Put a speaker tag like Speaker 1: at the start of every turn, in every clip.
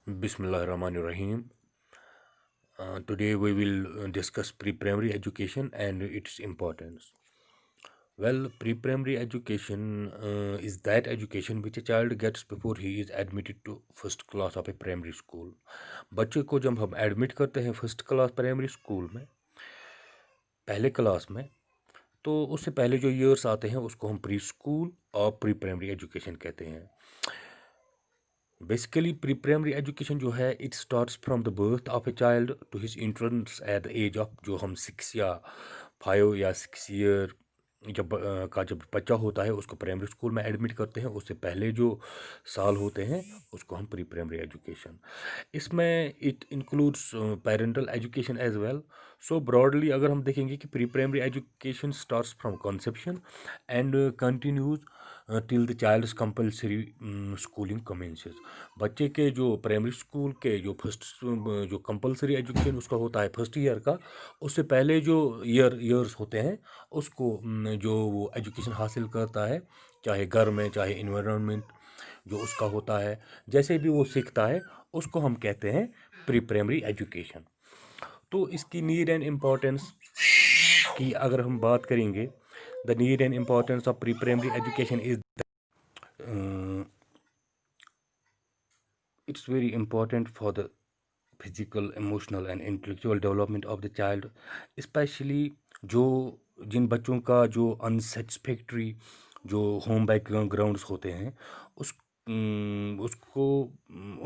Speaker 1: Bismillahirrahmanirrahim. Today we will discuss pre-primary education and its importance. Well, pre-primary education is that education which a child gets before he is admitted to first class of a primary school. बच्चे को जब हम admit करते हैं first class primary school में, पहले class में, तो उससे पहले जो ईयर्स आते हैं उसको हम प्री स्कूल और प्री प्राइमरी एजुकेशन कहते हैं. बेसिकली प्री प्राइमरी एजुकेशन जो है it starts from the birth of a child to his entrance at the age of जो हम 6 या 5 या 6 ईयर जब बच्चा होता है उसको प्राइमरी स्कूल में एडमिट करते हैं. उससे पहले जो साल होते हैं उसको हम प्री प्राइमरी एजुकेशन. इसमें it includes parental education as well. So broadly अगर हम देखेंगे कि pre primary education starts from conception and continues till the child's compulsory schooling commences. बच्चे के जो प्राइमरी स्कूल के जो फर्स्ट जो कंपल्सरी एजुकेशन उसका होता है फर्स्ट ईयर का, उससे पहले जो ईयर्स होते हैं उसको जो वो एजुकेशन हासिल करता है, चाहे घर में चाहे इन्वायरमेंट जो उसका होता है, जैसे भी वो सीखता है उसको हम कहते हैं प्री प्राइमरी एजुकेशन. तो इसकी नीड एंड इम्पोर्टेंस की अगर हम बात करेंगे, the need and importance of pre primary education is it's very important for the physical, emotional and intellectual development of the child, especially जो जिन बच्चों का जो अनसेटिस्फैक्ट्री जो होम बैकग्राउंड्स होते हैं उसको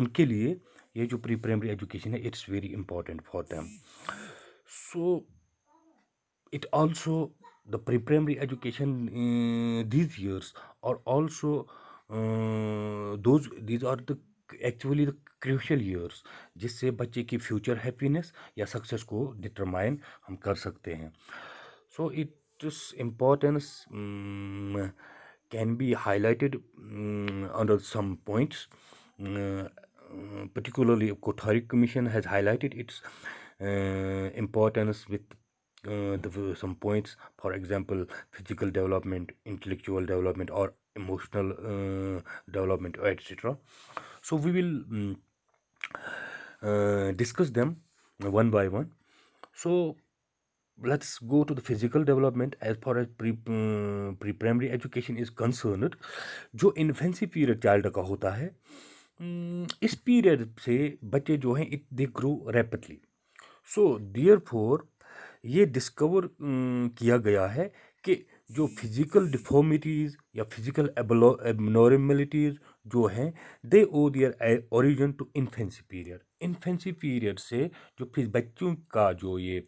Speaker 1: उनके लिए ये जो प्री प्राइमरी एजुकेशन है it's very important for them. So it also the pre-primary education these years are also these are the actually the crucial years जिससे बच्चे की फ्यूचर हैप्पीनेस या सक्सेस को डिटरमाइन हम कर सकते हैं. So its importance can be highlighted under some points. Particularly, Kothari Commission has highlighted its importance with some points, for example, physical development, intellectual development, or emotional development, etc. So we will discuss them one by one. So let's go to the physical development. As far as pre-primary education is concerned, जो infancy period child का होता है, इस period से बच्चे जो हैं they grow rapidly. So therefore ये डिस्कवर किया गया है कि जो फिजिकल डिफॉर्मिटीज़ या फिजिकल एबनॉर्मलिटीज़ जो हैं they owe their origin to infancy period. Infancy period से जो फिर बच्चों का जो ये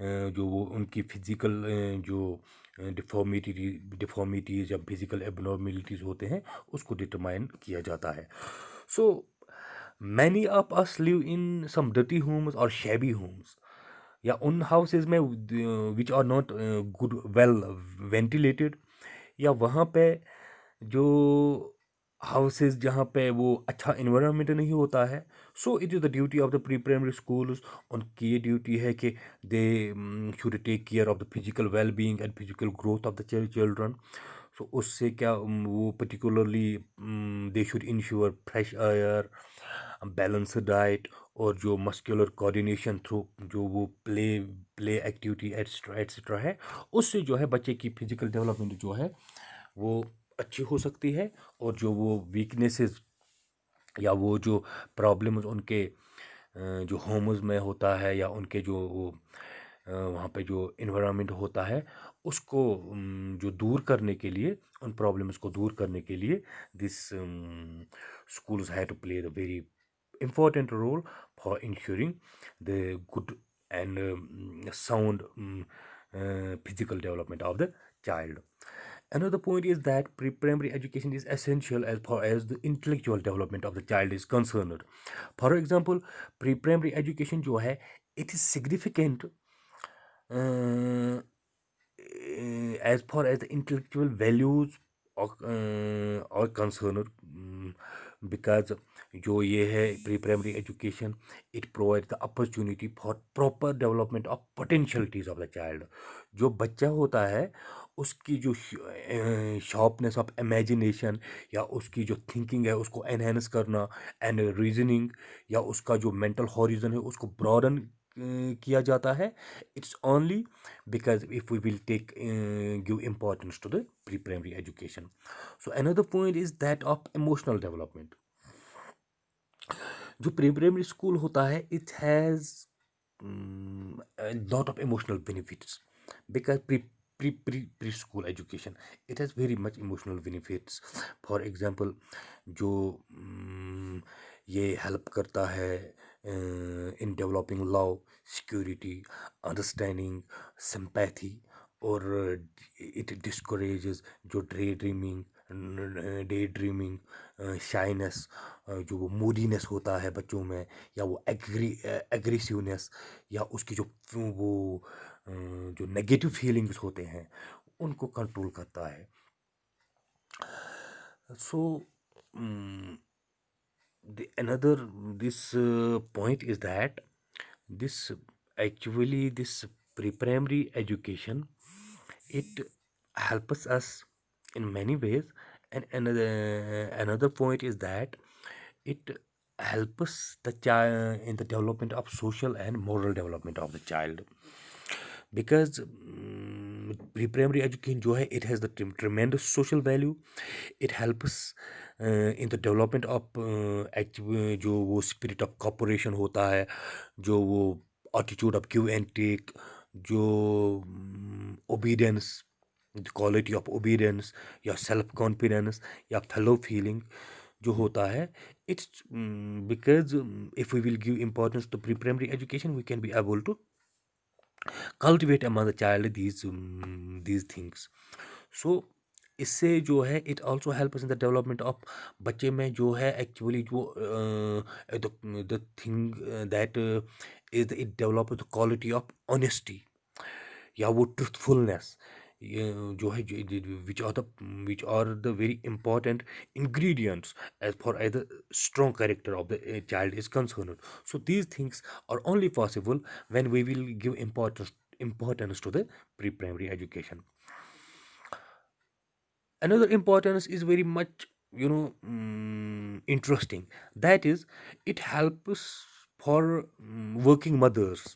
Speaker 1: जो वो उनकी फिजिकल जो डिफॉर्मिटीज़ या फिजिकल एबनॉर्मलिटीज़ होते हैं उसको डिटरमाइन किया जाता है. So many of us live in some dirty homes और शैबी होम्स या उन हाउसेज में which are not good well ventilated, या वहाँ पे जो हाउसेज जहाँ पे वो अच्छा इन्वायरमेंट नहीं होता है. So it is the duty of the pre primary schools. उनकी ये ड्यूटी है कि they should take care of the physical well being and physical growth of the children. So उससे क्या वो particularly they should ensure fresh air, balanced diet और जो muscular coordination through जो वो प्ले एक्टिविटी एट्सट्रा एट्सट्रा है, उससे जो है बच्चे की फिजिकल डेवलपमेंट जो है वो अच्छी हो सकती है. और जो वो वीकनेसेस या वो जो प्रॉब्लम्स उनके जो होम्स में होता है या उनके जो वो वहाँ पे जो इन्वायरमेंट होता है उसको जो दूर करने के लिए, उन प्रॉब्लम्स को दूर करने के लिए this schools have to play the very important role for ensuring the good and sound physical development of the child. Another point is that pre-primary education is essential as far as the intellectual development of the child is concerned. For example, pre-primary education जो है it is significant as far as the intellectual values are concerned. Because जो ये है pre primary education, it provide the opportunity for proper development of potentialities of the child. जो बच्चा होता है उसकी जो शार्पनेस ऑफ इमेजिनेशन या उसकी जो थिंकिंग है उसको एनहेंस करना, एंड रीजनिंग या उसका जो मेंटल हॉरिजन है उसको ब्रॉडन किया जाता है। It's only because if we will take give importance to the pre-primary education. So another point is that of emotional development. जो प्री प्राइमरी स्कूल होता है it has a lot of emotional benefits because preschool education, it has very much emotional benefits. For example, जो ये help करता है in developing love, security, understanding, sympathy, और it discourages जो day dreaming, shyness, जो वो मूडीनेस होता है बच्चों में, या वो एग्रेसिवनेस, या उसकी जो वो जो नेगेटिव फीलिंग्स होते हैं उनको कंट्रोल करता है। सो another this point is that this this pre-primary education, it helps us in many ways. And another point is that it helps the child in the development of social and moral development of the child, because pre primary education जो है it has the tremendous social value. It helps in the development of जो वो spirit of cooperation होता है, जो वो attitude of give and take, जो obedience, the quality of obedience या सेल्फ कॉन्फिडेंस या फेलो फीलिंग जो होता है। It's because if we will give importance to pre primary education we can be able to cultivate among the child these things. So इससे जो है it also help in the development of बच्चे में जो है एक्चुअली जो the thing that is it develop the quality of honesty या वो ट्रुथफुलनेस, जो है which are the very important ingredients as far as the strong character of the child is concerned. So these things are only possible when we will give importance to the pre-primary education. Another importance is very much interesting, that is it helps for working mothers,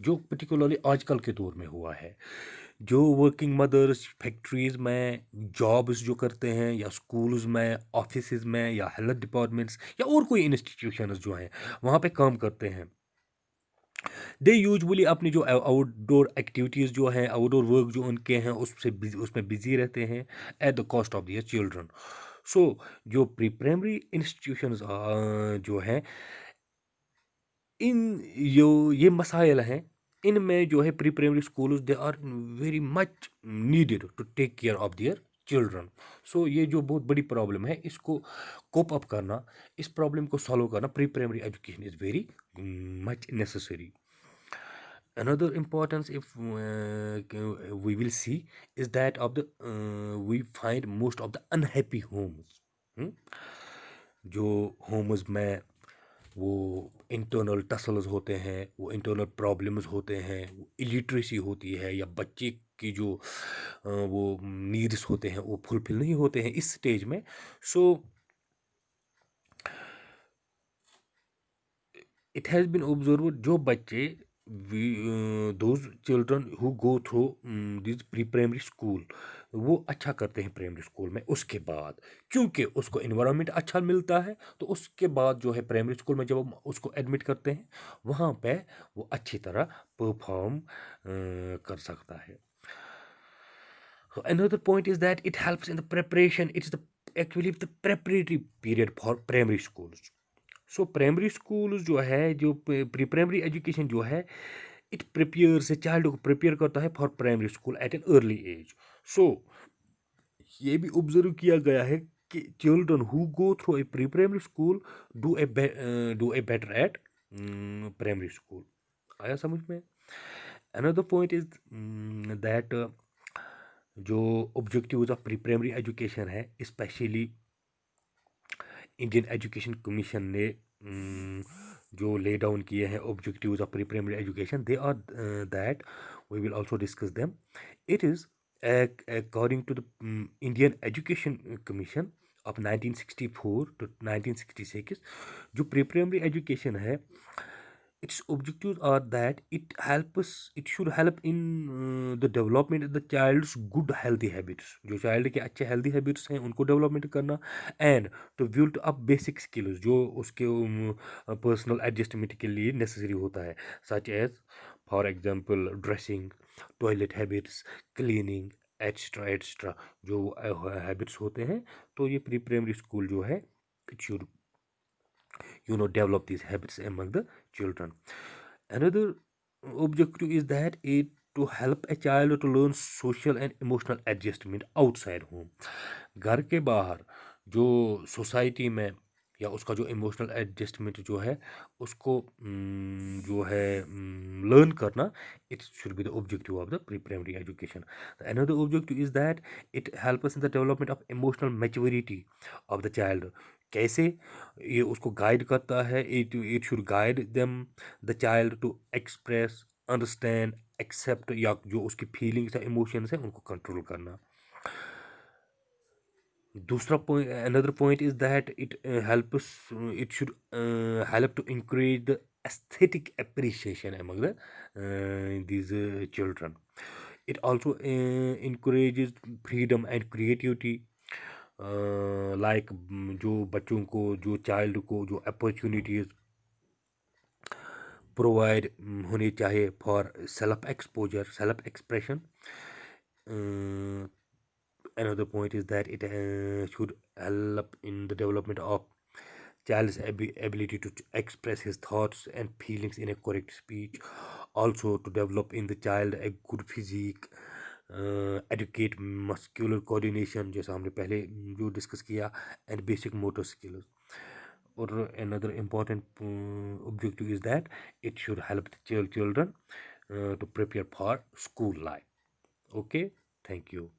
Speaker 1: जो particularly आजकल के दौर में हुआ है। जो working mothers factories में jobs जो करते हैं, या स्कूल्स में, ऑफिसेज में, या हेल्थ डिपार्टमेंट्स, या और कोई इंस्टीट्यूशंस जो हैं वहाँ पे काम करते हैं, दे यूजुअली अपनी जो आउटडोर एक्टिविटीज़ जो हैं, आउटडोर वर्क जो उनके हैं उसमें बिजी रहते हैं at the cost of their children. So जो प्री प्राइमरी इंस्टीट्यूशंस जो हैं, इन जो ये मसाइल हैं, इनमें जो है pre primary schools they are very much needed to take care of their children. So ये जो बहुत बड़ी प्रॉब्लम है इसको कोप अप करना, इस प्रॉब्लम को सॉल्व करना, pre primary education is very much necessary. Another importance, if we will see, is that of the we find most of the unhappy homes, hmm? जो होम्स में वो internal tassels होते हैं, वो इंटरनल प्रॉब्लम्स होते हैं, वो इलिटरेसी होती है, या बच्चे की जो वो नीड्स होते हैं वो फुलफिल नहीं होते हैं इस स्टेज में। सो it has been observed जो बच्चे those children who go through this pre-primary school, वो अच्छा करते हैं प्राइमरी स्कूल में उसके बाद, क्योंकि उसको इन्वायरमेंट अच्छा मिलता है, तो उसके बाद जो है प्राइमरी स्कूल में जब हम उसको एडमिट करते हैं वहाँ पे वो अच्छी तरह परफॉर्म कर सकता है। Another point is that it helps in the preparation. It is actually the preparatory period for primary schools. So primary school जो है, जो प्री प्राइमरी एजुकेशन जो है, इट प्रिपेयर से चाइल्ड को प्रिपेयर करता है for primary school at an early age. So ये भी ऑब्जर्व किया गया है कि children who go through a pre primary school do a better at primary school. आया समझ में? अनदर पॉइंट इज दैट जो objectives of pre primary education है, स्पेशली इंडियन एजुकेशन कमीशन ने जो ले डाउन किए हैं objectives of pre primary education, they are that we will also discuss them. It is according to the Indian Education Commission of 1964 to 1966, जो pre primary education है, its objectives are that it should help in the development of the child's good healthy habits, जो child के अच्छे healthy habits हैं उनको development करना, and to build up basic skills जो उसके personal adjustment के लिए necessary होता है, such as for example dressing, toilet habits, cleaning, extra extra जो हैबिट्स होते हैं. तो ये प्री प्राइमरी स्कूल जो है, it should develop these habits among the children. Another objective is that it to help a child to learn social and emotional adjustment outside home. घर के बाहर जो सोसाइटी में या उसका जो इमोशनल एडजस्टमेंट जो है उसको जो है लर्न करना, it should be the objective of the pre primary education. Another objective is that it help us in the development of emotional maturity of the child. कैसे ये उसको गाइड करता है, it should guide them the child to express, understand, accept, या जो उसकी feelings है emotions है उनको कंट्रोल करना. दूसरा point, another point is that it should help to encourage the aesthetic appreciation among these children. It also encourages freedom and creativity. Like जो बच्चों को, जो चाइल्ड को जो अपॉर्चुनिटीज़ प्रोवाइड होनी चाहिए for self exposure, self expression. Another point is that it should help in the development of child's ability to express his thoughts and feelings in a correct speech. Also to develop in the child a good physique, educate muscular coordination जैसा हमने पहले जो discuss किया, and basic motor skills. Or another important objective is that it should help the children to prepare for school life. Okay, thank you.